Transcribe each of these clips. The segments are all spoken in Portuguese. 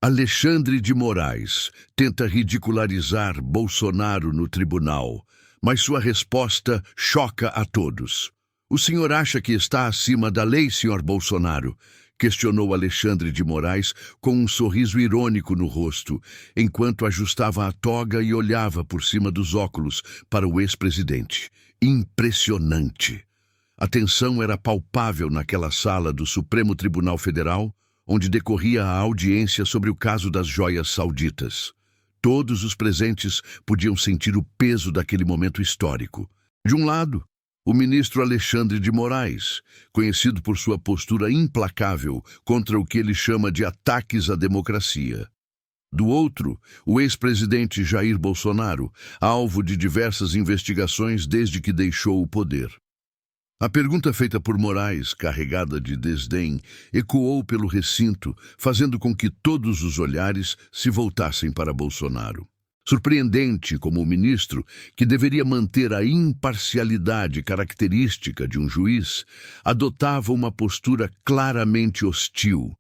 Alexandre de Moraes tenta ridicularizar Bolsonaro no tribunal, mas sua resposta choca a todos. O senhor acha que está acima da lei, senhor Bolsonaro? Questionou Alexandre de Moraes com um sorriso irônico no rosto, enquanto ajustava a toga e olhava por cima dos óculos para o ex-presidente. Impressionante! A tensão era palpável naquela sala do Supremo Tribunal Federal, onde decorria a audiência sobre o caso das joias sauditas. Todos os presentes podiam sentir o peso daquele momento histórico. De um lado, o ministro Alexandre de Moraes, conhecido por sua postura implacável contra o que ele chama de ataques à democracia. Do outro, o ex-presidente Jair Bolsonaro, alvo de diversas investigações desde que deixou o poder. A pergunta feita por Moraes, carregada de desdém, ecoou pelo recinto, fazendo com que todos os olhares se voltassem para Bolsonaro. Surpreendente como o ministro, que deveria manter a imparcialidade característica de um juiz, adotava uma postura claramente hostil,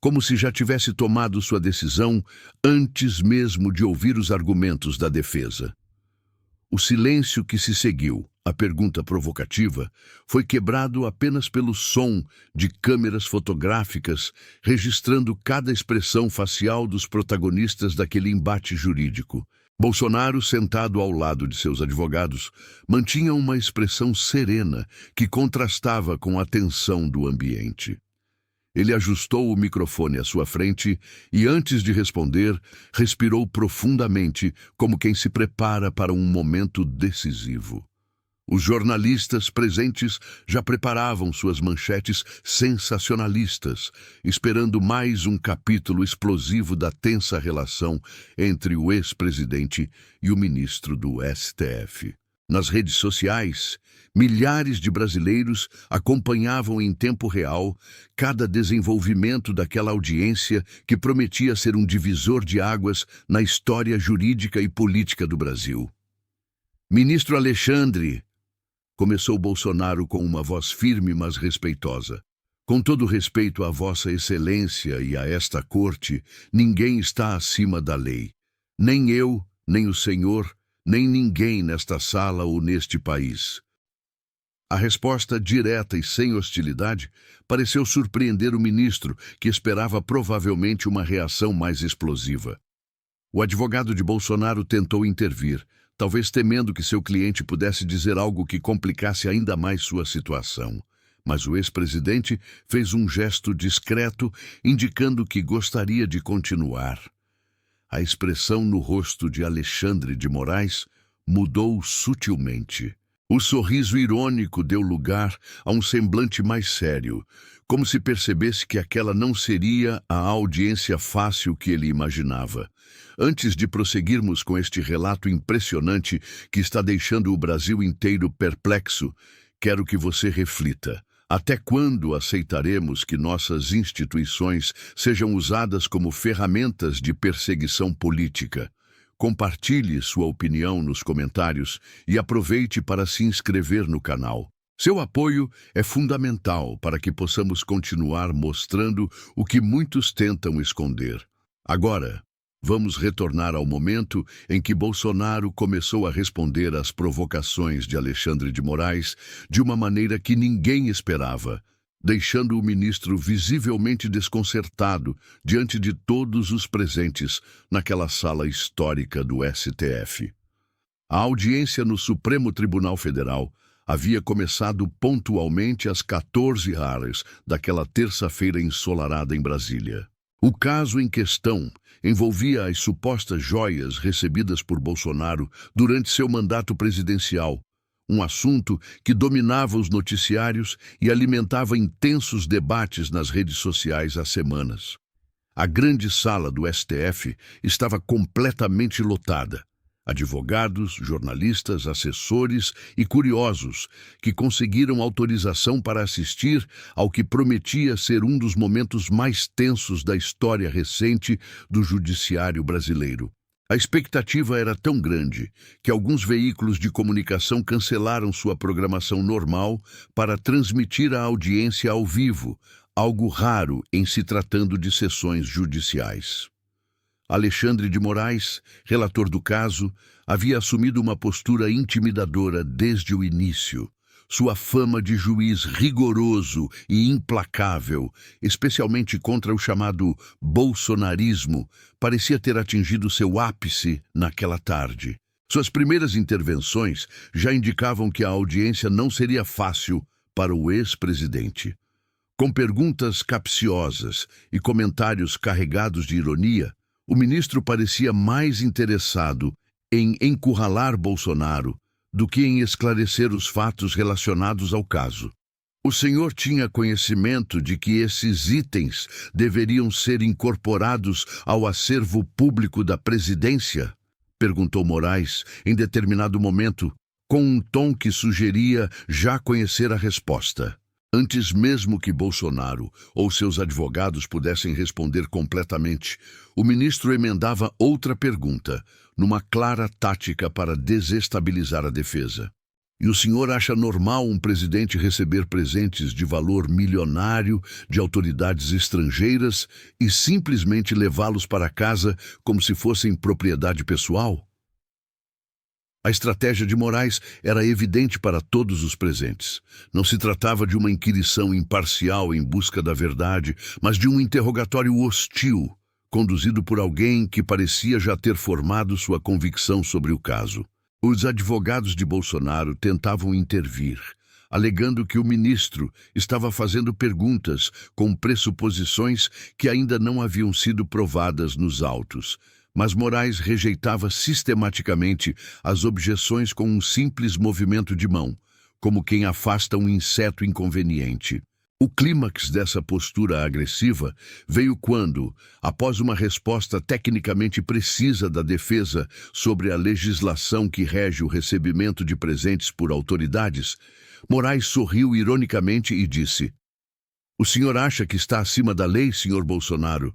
como se já tivesse tomado sua decisão antes mesmo de ouvir os argumentos da defesa. O silêncio que se seguiu, a pergunta provocativa, foi quebrado apenas pelo som de câmeras fotográficas registrando cada expressão facial dos protagonistas daquele embate jurídico. Bolsonaro, sentado ao lado de seus advogados, mantinha uma expressão serena que contrastava com a tensão do ambiente. Ele ajustou o microfone à sua frente e, antes de responder, respirou profundamente, como quem se prepara para um momento decisivo. Os jornalistas presentes já preparavam suas manchetes sensacionalistas, esperando mais um capítulo explosivo da tensa relação entre o ex-presidente e o ministro do STF. Nas redes sociais, milhares de brasileiros acompanhavam em tempo real cada desenvolvimento daquela audiência que prometia ser um divisor de águas na história jurídica e política do Brasil. Ministro Alexandre, começou Bolsonaro com uma voz firme, mas respeitosa. Com todo respeito a Vossa Excelência e a esta corte, ninguém está acima da lei. Nem eu, nem o senhor, nem ninguém nesta sala ou neste país. A resposta direta e sem hostilidade pareceu surpreender o ministro, que esperava provavelmente uma reação mais explosiva. O advogado de Bolsonaro tentou intervir, talvez temendo que seu cliente pudesse dizer algo que complicasse ainda mais sua situação. Mas o ex-presidente fez um gesto discreto, indicando que gostaria de continuar. A expressão no rosto de Alexandre de Moraes mudou sutilmente. O sorriso irônico deu lugar a um semblante mais sério, como se percebesse que aquela não seria a audiência fácil que ele imaginava. Antes de prosseguirmos com este relato impressionante que está deixando o Brasil inteiro perplexo, quero que você reflita. Até quando aceitaremos que nossas instituições sejam usadas como ferramentas de perseguição política? Compartilhe sua opinião nos comentários e aproveite para se inscrever no canal. Seu apoio é fundamental para que possamos continuar mostrando o que muitos tentam esconder. Agora, vamos retornar ao momento em que Bolsonaro começou a responder às provocações de Alexandre de Moraes de uma maneira que ninguém esperava, deixando o ministro visivelmente desconcertado diante de todos os presentes naquela sala histórica do STF. A audiência no Supremo Tribunal Federal havia começado pontualmente às 14h daquela terça-feira ensolarada em Brasília. O caso em questão envolvia as supostas joias recebidas por Bolsonaro durante seu mandato presidencial, um assunto que dominava os noticiários e alimentava intensos debates nas redes sociais há semanas. A grande sala do STF estava completamente lotada. Advogados, jornalistas, assessores e curiosos que conseguiram autorização para assistir ao que prometia ser um dos momentos mais tensos da história recente do judiciário brasileiro. A expectativa era tão grande que alguns veículos de comunicação cancelaram sua programação normal para transmitir a audiência ao vivo, algo raro em se tratando de sessões judiciais. Alexandre de Moraes, relator do caso, havia assumido uma postura intimidadora desde o início. Sua fama de juiz rigoroso e implacável, especialmente contra o chamado bolsonarismo, parecia ter atingido seu ápice naquela tarde. Suas primeiras intervenções já indicavam que a audiência não seria fácil para o ex-presidente. Com perguntas capciosas e comentários carregados de ironia, o ministro parecia mais interessado em encurralar Bolsonaro do que em esclarecer os fatos relacionados ao caso. O senhor tinha conhecimento de que esses itens deveriam ser incorporados ao acervo público da presidência? Perguntou Moraes, em determinado momento, com um tom que sugeria já conhecer a resposta. Antes mesmo que Bolsonaro ou seus advogados pudessem responder completamente, o ministro emendava outra pergunta, numa clara tática para desestabilizar a defesa. E o senhor acha normal um presidente receber presentes de valor milionário de autoridades estrangeiras e simplesmente levá-los para casa como se fossem propriedade pessoal? A estratégia de Moraes era evidente para todos os presentes. Não se tratava de uma inquirição imparcial em busca da verdade, mas de um interrogatório hostil, conduzido por alguém que parecia já ter formado sua convicção sobre o caso. Os advogados de Bolsonaro tentavam intervir, alegando que o ministro estava fazendo perguntas com pressuposições que ainda não haviam sido provadas nos autos. Mas Moraes rejeitava sistematicamente as objeções com um simples movimento de mão, como quem afasta um inseto inconveniente. O clímax dessa postura agressiva veio quando, após uma resposta tecnicamente precisa da defesa sobre a legislação que rege o recebimento de presentes por autoridades, Moraes sorriu ironicamente e disse: "O senhor acha que está acima da lei, senhor Bolsonaro?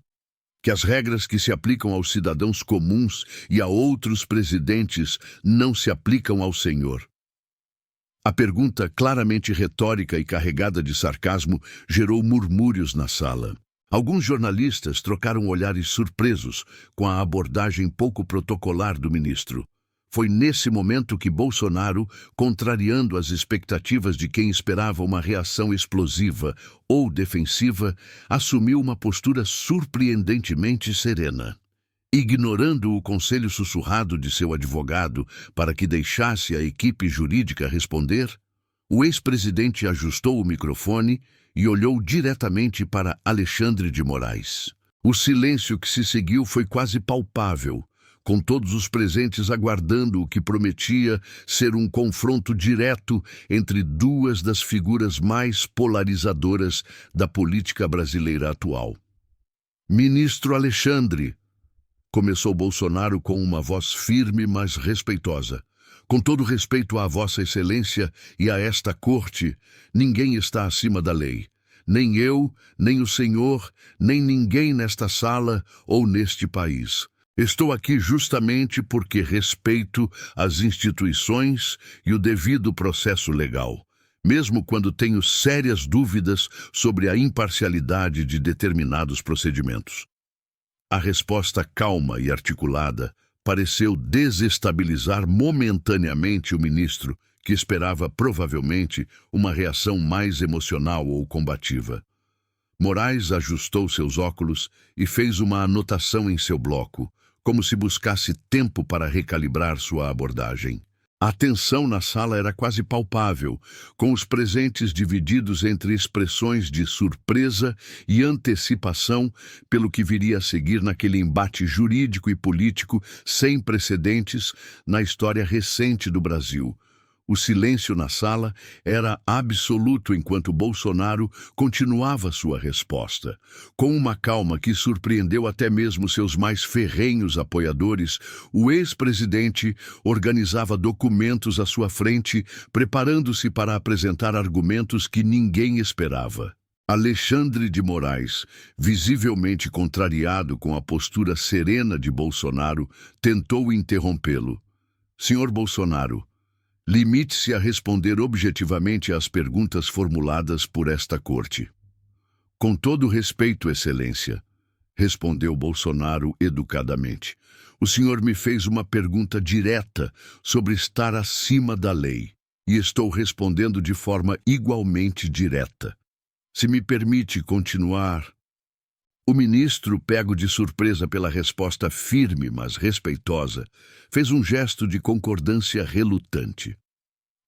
Que as regras que se aplicam aos cidadãos comuns e a outros presidentes não se aplicam ao senhor?" A pergunta, claramente retórica e carregada de sarcasmo, gerou murmúrios na sala. Alguns jornalistas trocaram olhares surpresos com a abordagem pouco protocolar do ministro. Foi nesse momento que Bolsonaro, contrariando as expectativas de quem esperava uma reação explosiva ou defensiva, assumiu uma postura surpreendentemente serena. Ignorando o conselho sussurrado de seu advogado para que deixasse a equipe jurídica responder, o ex-presidente ajustou o microfone e olhou diretamente para Alexandre de Moraes. O silêncio que se seguiu foi quase palpável, com todos os presentes aguardando o que prometia ser um confronto direto entre duas das figuras mais polarizadoras da política brasileira atual. "Ministro Alexandre", começou Bolsonaro com uma voz firme, mas respeitosa. "Com todo respeito à Vossa Excelência e a esta corte, ninguém está acima da lei. Nem eu, nem o senhor, nem ninguém nesta sala ou neste país. Estou aqui justamente porque respeito as instituições e o devido processo legal, mesmo quando tenho sérias dúvidas sobre a imparcialidade de determinados procedimentos." A resposta calma e articulada pareceu desestabilizar momentaneamente o ministro, que esperava provavelmente uma reação mais emocional ou combativa. Moraes ajustou seus óculos e fez uma anotação em seu bloco, como se buscasse tempo para recalibrar sua abordagem. A tensão na sala era quase palpável, com os presentes divididos entre expressões de surpresa e antecipação pelo que viria a seguir naquele embate jurídico e político sem precedentes na história recente do Brasil. O silêncio na sala era absoluto enquanto Bolsonaro continuava sua resposta. Com uma calma que surpreendeu até mesmo seus mais ferrenhos apoiadores, o ex-presidente organizava documentos à sua frente, preparando-se para apresentar argumentos que ninguém esperava. Alexandre de Moraes, visivelmente contrariado com a postura serena de Bolsonaro, tentou interrompê-lo. "Senhor Bolsonaro, limite-se a responder objetivamente às perguntas formuladas por esta corte." "Com todo respeito, Excelência", respondeu Bolsonaro educadamente. O senhor me fez uma pergunta direta sobre estar acima da lei, e estou respondendo de forma igualmente direta. Se me permite continuar. O ministro, pego de surpresa pela resposta firme, mas respeitosa, fez um gesto de concordância relutante.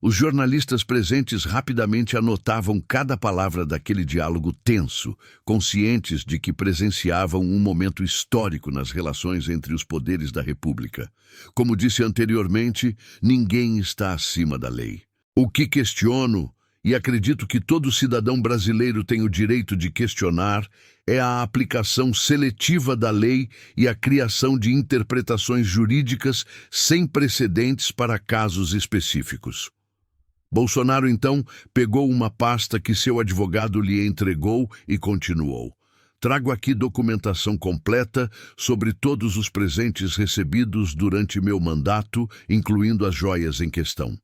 Os jornalistas presentes rapidamente anotavam cada palavra daquele diálogo tenso, conscientes de que presenciavam um momento histórico nas relações entre os poderes da República. Como disse anteriormente, ninguém está acima da lei. O que questiono, e acredito que todo cidadão brasileiro tem o direito de questionar, é a aplicação seletiva da lei e a criação de interpretações jurídicas sem precedentes para casos específicos. Bolsonaro, então, pegou uma pasta que seu advogado lhe entregou e continuou. Trago aqui documentação completa sobre todos os presentes recebidos durante meu mandato, incluindo as joias em questão.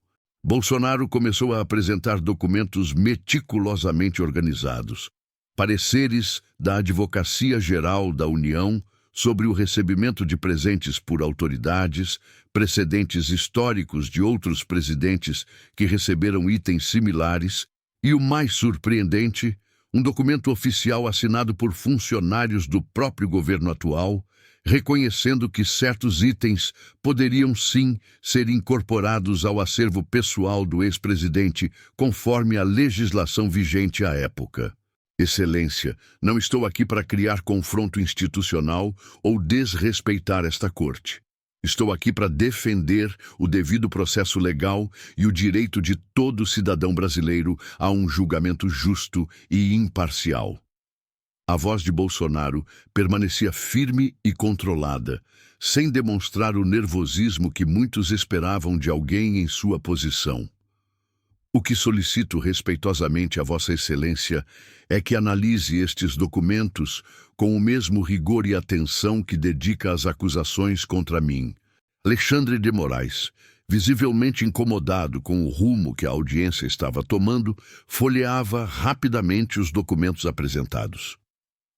Bolsonaro começou a apresentar documentos meticulosamente organizados. Pareceres da Advocacia Geral da União sobre o recebimento de presentes por autoridades, precedentes históricos de outros presidentes que receberam itens similares e, o mais surpreendente, um documento oficial assinado por funcionários do próprio governo atual, reconhecendo que certos itens poderiam sim ser incorporados ao acervo pessoal do ex-presidente, conforme a legislação vigente à época. Excelência, não estou aqui para criar confronto institucional ou desrespeitar esta corte. Estou aqui para defender o devido processo legal e o direito de todo cidadão brasileiro a um julgamento justo e imparcial. A voz de Bolsonaro permanecia firme e controlada, sem demonstrar o nervosismo que muitos esperavam de alguém em sua posição. O que solicito respeitosamente a Vossa Excelência é que analise estes documentos com o mesmo rigor e atenção que dedica às acusações contra mim. Alexandre de Moraes, visivelmente incomodado com o rumo que a audiência estava tomando, folheava rapidamente os documentos apresentados.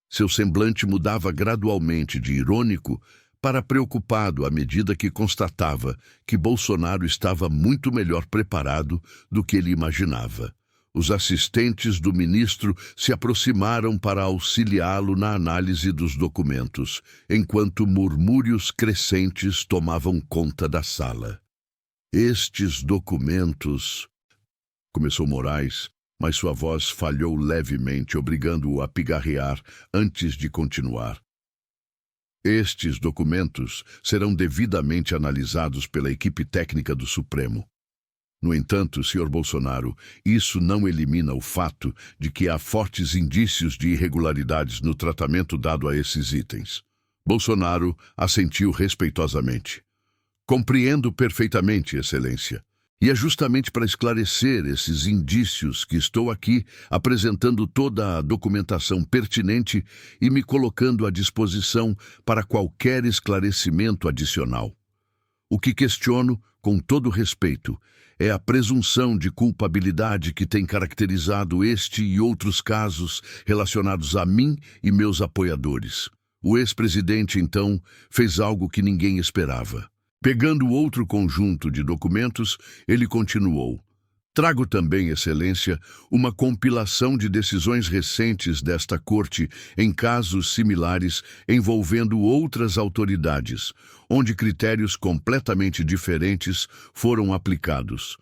Seu semblante mudava gradualmente de irônico para preocupado à medida que constatava que Bolsonaro estava muito melhor preparado do que ele imaginava. Os assistentes do ministro se aproximaram para auxiliá-lo na análise dos documentos, enquanto murmúrios crescentes tomavam conta da sala. Estes documentos... Começou Moraes, mas sua voz falhou levemente, obrigando-o a pigarrear antes de continuar. Estes documentos serão devidamente analisados pela equipe técnica do Supremo. No entanto, Sr. Bolsonaro, isso não elimina o fato de que há fortes indícios de irregularidades no tratamento dado a esses itens. Bolsonaro assentiu respeitosamente. Compreendo perfeitamente, Excelência. E é justamente para esclarecer esses indícios que estou aqui apresentando toda a documentação pertinente e me colocando à disposição para qualquer esclarecimento adicional. O que questiono, com todo respeito, é a presunção de culpabilidade que tem caracterizado este e outros casos relacionados a mim e meus apoiadores. O ex-presidente, então, fez algo que ninguém esperava. Pegando outro conjunto de documentos, ele continuou. Trago também, Excelência, uma compilação de decisões recentes desta Corte em casos similares envolvendo outras autoridades, onde critérios completamente diferentes foram aplicados.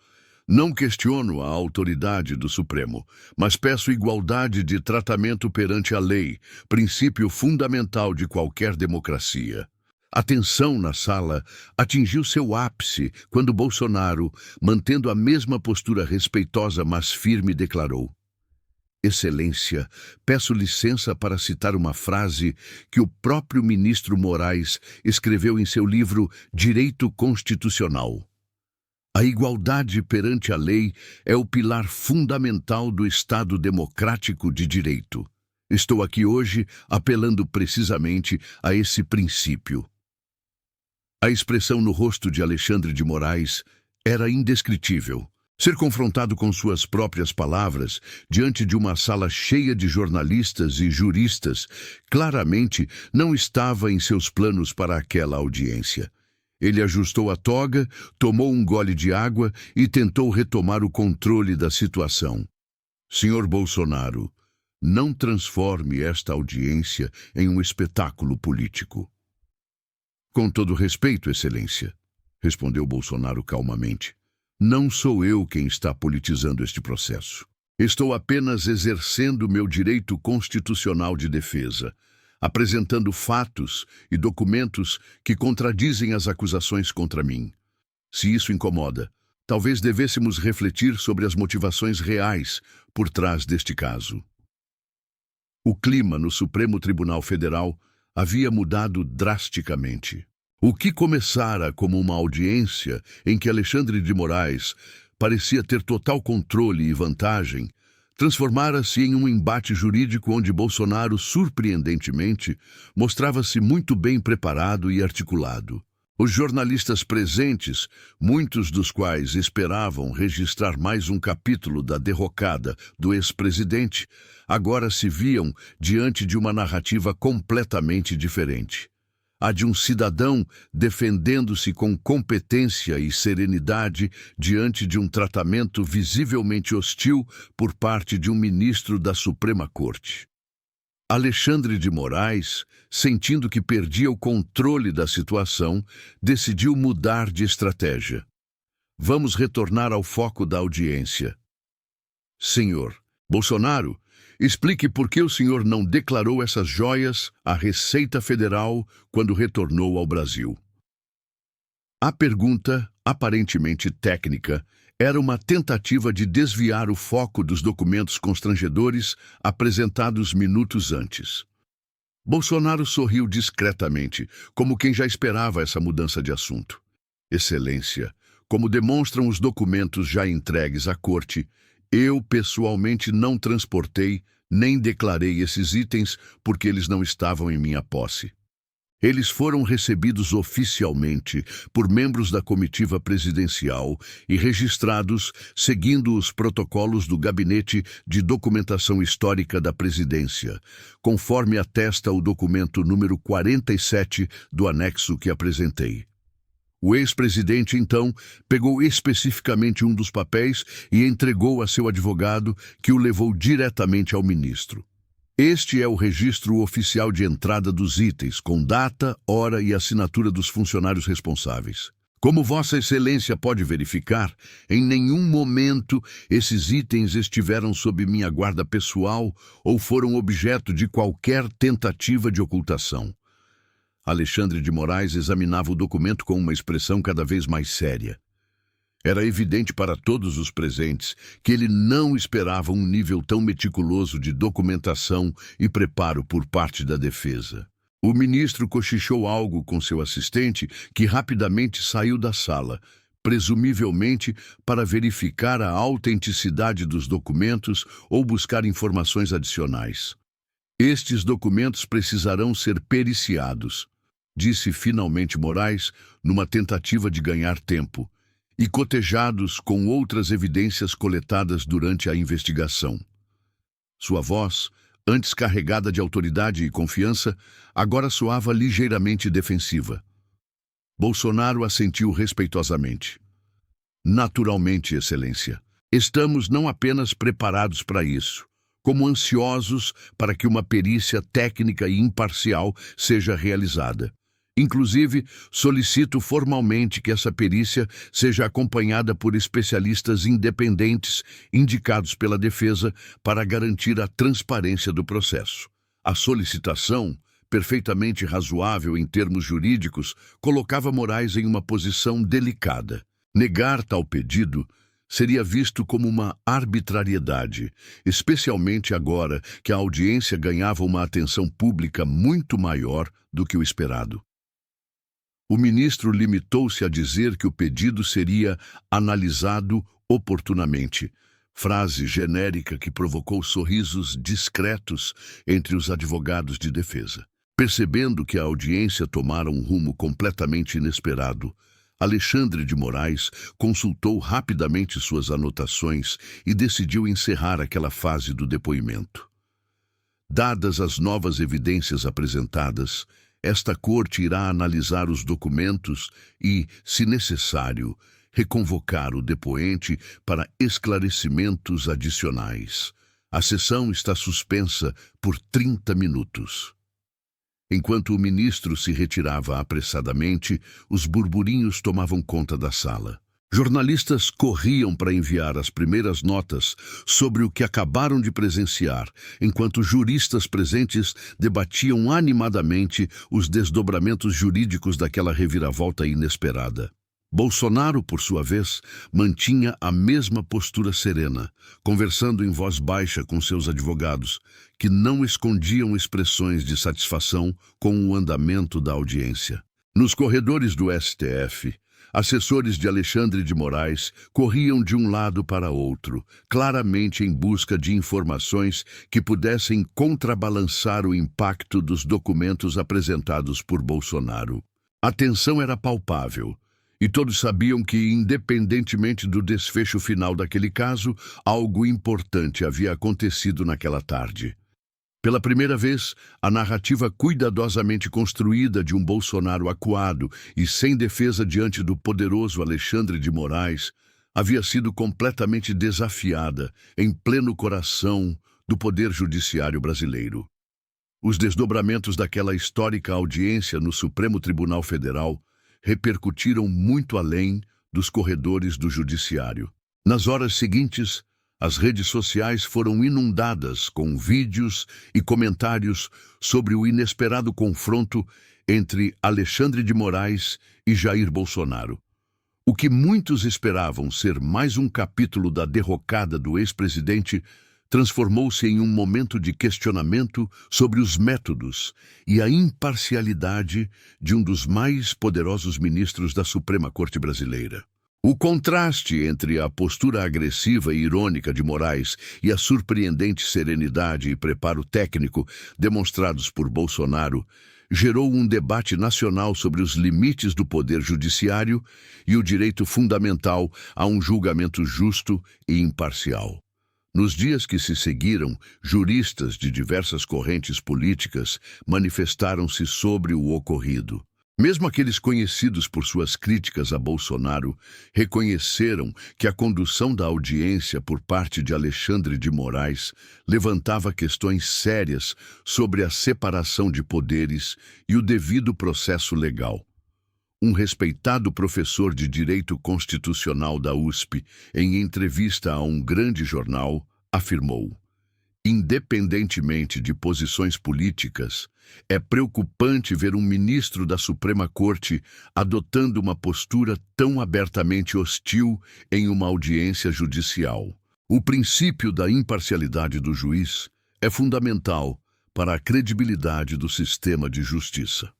Não questiono a autoridade do Supremo, mas peço igualdade de tratamento perante a lei, princípio fundamental de qualquer democracia. A tensão na sala atingiu seu ápice quando Bolsonaro, mantendo a mesma postura respeitosa mas firme, declarou: Excelência, peço licença para citar uma frase que o próprio ministro Moraes escreveu em seu livro Direito Constitucional. A igualdade perante a lei é o pilar fundamental do Estado democrático de direito. Estou aqui hoje apelando precisamente a esse princípio. A expressão no rosto de Alexandre de Moraes era indescritível. Ser confrontado com suas próprias palavras, diante de uma sala cheia de jornalistas e juristas, claramente não estava em seus planos para aquela audiência. Ele ajustou a toga, tomou um gole de água e tentou retomar o controle da situação. Senhor Bolsonaro, não transforme esta audiência em um espetáculo político. Com todo respeito, Excelência, respondeu Bolsonaro calmamente. Não sou eu quem está politizando este processo. Estou apenas exercendo meu direito constitucional de defesa, apresentando fatos e documentos que contradizem as acusações contra mim. Se isso incomoda, talvez devêssemos refletir sobre as motivações reais por trás deste caso. O clima no Supremo Tribunal Federal havia mudado drasticamente. O que começara como uma audiência em que Alexandre de Moraes parecia ter total controle e vantagem, transformara-se em um embate jurídico onde Bolsonaro, surpreendentemente, mostrava-se muito bem preparado e articulado. Os jornalistas presentes, muitos dos quais esperavam registrar mais um capítulo da derrocada do ex-presidente, agora se viam diante de uma narrativa completamente diferente. A de um cidadão defendendo-se com competência e serenidade diante de um tratamento visivelmente hostil por parte de um ministro da Suprema Corte. Alexandre de Moraes, sentindo que perdia o controle da situação, decidiu mudar de estratégia. Vamos retornar ao foco da audiência. Senhor Bolsonaro, explique por que o senhor não declarou essas joias à Receita Federal quando retornou ao Brasil. A pergunta, aparentemente técnica, era uma tentativa de desviar o foco dos documentos constrangedores apresentados minutos antes. Bolsonaro sorriu discretamente, como quem já esperava essa mudança de assunto. Excelência, como demonstram os documentos já entregues à corte, eu pessoalmente não transportei nem declarei esses itens porque eles não estavam em minha posse. Eles foram recebidos oficialmente por membros da comitiva presidencial e registrados seguindo os protocolos do Gabinete de Documentação Histórica da Presidência, conforme atesta o documento número 47 do anexo que apresentei. O ex-presidente, então, pegou especificamente um dos papéis e entregou a seu advogado, que o levou diretamente ao ministro. Este é o registro oficial de entrada dos itens, com data, hora e assinatura dos funcionários responsáveis. Como Vossa Excelência pode verificar, em nenhum momento esses itens estiveram sob minha guarda pessoal ou foram objeto de qualquer tentativa de ocultação. Alexandre de Moraes examinava o documento com uma expressão cada vez mais séria. Era evidente para todos os presentes que ele não esperava um nível tão meticuloso de documentação e preparo por parte da defesa. O ministro cochichou algo com seu assistente, que rapidamente saiu da sala, presumivelmente para verificar a autenticidade dos documentos ou buscar informações adicionais. Estes documentos precisarão ser periciados, disse finalmente Moraes, numa tentativa de ganhar tempo, e cotejados com outras evidências coletadas durante a investigação. Sua voz, antes carregada de autoridade e confiança, agora soava ligeiramente defensiva. Bolsonaro assentiu respeitosamente. Naturalmente, Excelência, estamos não apenas preparados para isso, como ansiosos para que uma perícia técnica e imparcial seja realizada. Inclusive, solicito formalmente que essa perícia seja acompanhada por especialistas independentes indicados pela defesa para garantir a transparência do processo. A solicitação, perfeitamente razoável em termos jurídicos, colocava Moraes em uma posição delicada. Negar tal pedido seria visto como uma arbitrariedade, especialmente agora que a audiência ganhava uma atenção pública muito maior do que o esperado. O ministro limitou-se a dizer que o pedido seria analisado oportunamente, frase genérica que provocou sorrisos discretos entre os advogados de defesa. Percebendo que a audiência tomara um rumo completamente inesperado, Alexandre de Moraes consultou rapidamente suas anotações e decidiu encerrar aquela fase do depoimento. Dadas as novas evidências apresentadas, esta corte irá analisar os documentos e, se necessário, reconvocar o depoente para esclarecimentos adicionais. A sessão está suspensa por 30 minutos. Enquanto o ministro se retirava apressadamente, os burburinhos tomavam conta da sala. Jornalistas corriam para enviar as primeiras notas sobre o que acabaram de presenciar, enquanto juristas presentes debatiam animadamente os desdobramentos jurídicos daquela reviravolta inesperada. Bolsonaro, por sua vez, mantinha a mesma postura serena, conversando em voz baixa com seus advogados, que não escondiam expressões de satisfação com o andamento da audiência. Nos corredores do STF, assessores de Alexandre de Moraes corriam de um lado para outro, claramente em busca de informações que pudessem contrabalançar o impacto dos documentos apresentados por Bolsonaro. A tensão era palpável, e todos sabiam que, independentemente do desfecho final daquele caso, algo importante havia acontecido naquela tarde. Pela primeira vez, a narrativa cuidadosamente construída de um Bolsonaro acuado e sem defesa diante do poderoso Alexandre de Moraes havia sido completamente desafiada em pleno coração do Poder Judiciário brasileiro. Os desdobramentos daquela histórica audiência no Supremo Tribunal Federal repercutiram muito além dos corredores do Judiciário. Nas horas seguintes, as redes sociais foram inundadas com vídeos e comentários sobre o inesperado confronto entre Alexandre de Moraes e Jair Bolsonaro. O que muitos esperavam ser mais um capítulo da derrocada do ex-presidente transformou-se em um momento de questionamento sobre os métodos e a imparcialidade de um dos mais poderosos ministros da Suprema Corte Brasileira. O contraste entre a postura agressiva e irônica de Moraes e a surpreendente serenidade e preparo técnico demonstrados por Bolsonaro gerou um debate nacional sobre os limites do poder judiciário e o direito fundamental a um julgamento justo e imparcial. Nos dias que se seguiram, juristas de diversas correntes políticas manifestaram-se sobre o ocorrido. Mesmo aqueles conhecidos por suas críticas a Bolsonaro reconheceram que a condução da audiência por parte de Alexandre de Moraes levantava questões sérias sobre a separação de poderes e o devido processo legal. Um respeitado professor de Direito Constitucional da USP, em entrevista a um grande jornal, afirmou: independentemente de posições políticas, é preocupante ver um ministro da Suprema Corte adotando uma postura tão abertamente hostil em uma audiência judicial. O princípio da imparcialidade do juiz é fundamental para a credibilidade do sistema de justiça.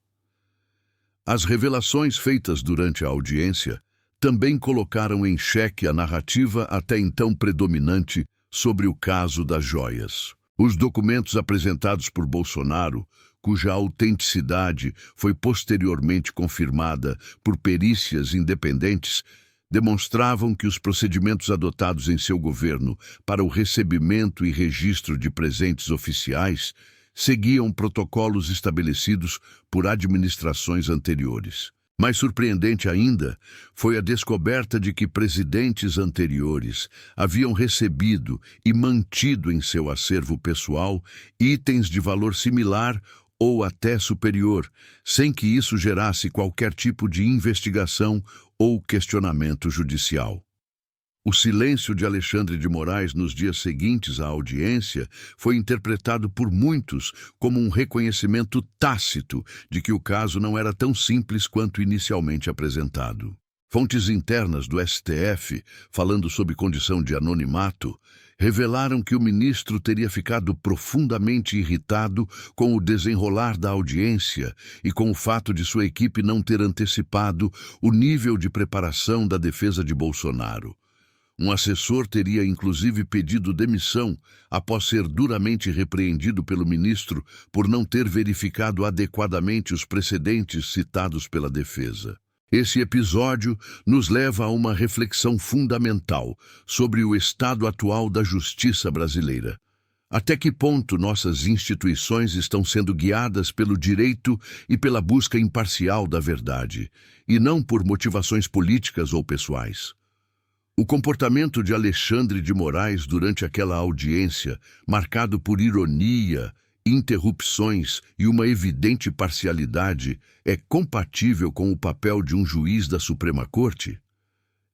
As revelações feitas durante a audiência também colocaram em xeque a narrativa até então predominante sobre o caso das joias. Os documentos apresentados por Bolsonaro, cuja autenticidade foi posteriormente confirmada por perícias independentes, demonstravam que os procedimentos adotados em seu governo para o recebimento e registro de presentes oficiais seguiam protocolos estabelecidos por administrações anteriores. Mais surpreendente ainda foi a descoberta de que presidentes anteriores haviam recebido e mantido em seu acervo pessoal itens de valor similar ou até superior, sem que isso gerasse qualquer tipo de investigação ou questionamento judicial. O silêncio de Alexandre de Moraes nos dias seguintes à audiência foi interpretado por muitos como um reconhecimento tácito de que o caso não era tão simples quanto inicialmente apresentado. Fontes internas do STF, falando sob condição de anonimato, revelaram que o ministro teria ficado profundamente irritado com o desenrolar da audiência e com o fato de sua equipe não ter antecipado o nível de preparação da defesa de Bolsonaro. Um assessor teria inclusive pedido demissão após ser duramente repreendido pelo ministro por não ter verificado adequadamente os precedentes citados pela defesa. Esse episódio nos leva a uma reflexão fundamental sobre o estado atual da justiça brasileira. Até que ponto nossas instituições estão sendo guiadas pelo direito e pela busca imparcial da verdade, e não por motivações políticas ou pessoais? O comportamento de Alexandre de Moraes durante aquela audiência, marcado por ironia, interrupções e uma evidente parcialidade, é compatível com o papel de um juiz da Suprema Corte?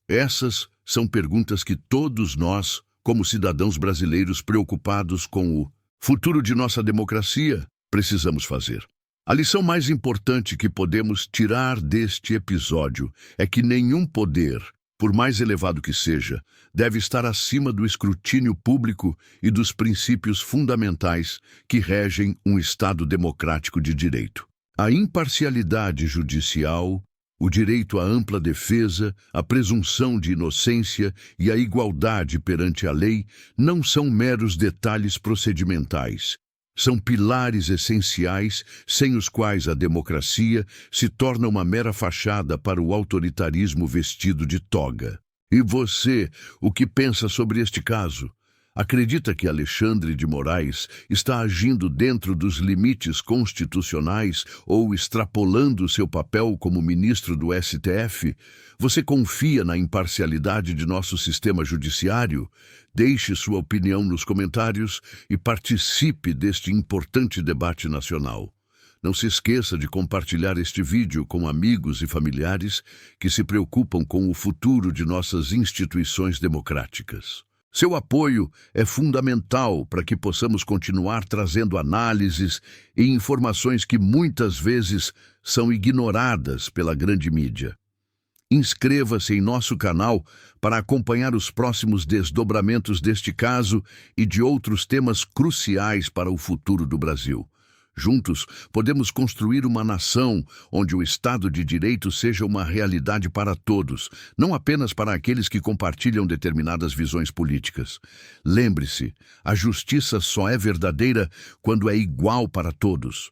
Essas são perguntas que todos nós, como cidadãos brasileiros preocupados com o futuro de nossa democracia, precisamos fazer. A lição mais importante que podemos tirar deste episódio é que nenhum poder, por mais elevado que seja, deve estar acima do escrutínio público e dos princípios fundamentais que regem um Estado democrático de direito. A imparcialidade judicial, o direito à ampla defesa, a presunção de inocência e a igualdade perante a lei não são meros detalhes procedimentais. São pilares essenciais sem os quais a democracia se torna uma mera fachada para o autoritarismo vestido de toga. E você, o que pensa sobre este caso? Acredita que Alexandre de Moraes está agindo dentro dos limites constitucionais ou extrapolando seu papel como ministro do STF? Você confia na imparcialidade de nosso sistema judiciário? Deixe sua opinião nos comentários e participe deste importante debate nacional. Não se esqueça de compartilhar este vídeo com amigos e familiares que se preocupam com o futuro de nossas instituições democráticas. Seu apoio é fundamental para que possamos continuar trazendo análises e informações que muitas vezes são ignoradas pela grande mídia. Inscreva-se em nosso canal para acompanhar os próximos desdobramentos deste caso e de outros temas cruciais para o futuro do Brasil. Juntos, podemos construir uma nação onde o Estado de Direito seja uma realidade para todos, não apenas para aqueles que compartilham determinadas visões políticas. Lembre-se, a justiça só é verdadeira quando é igual para todos.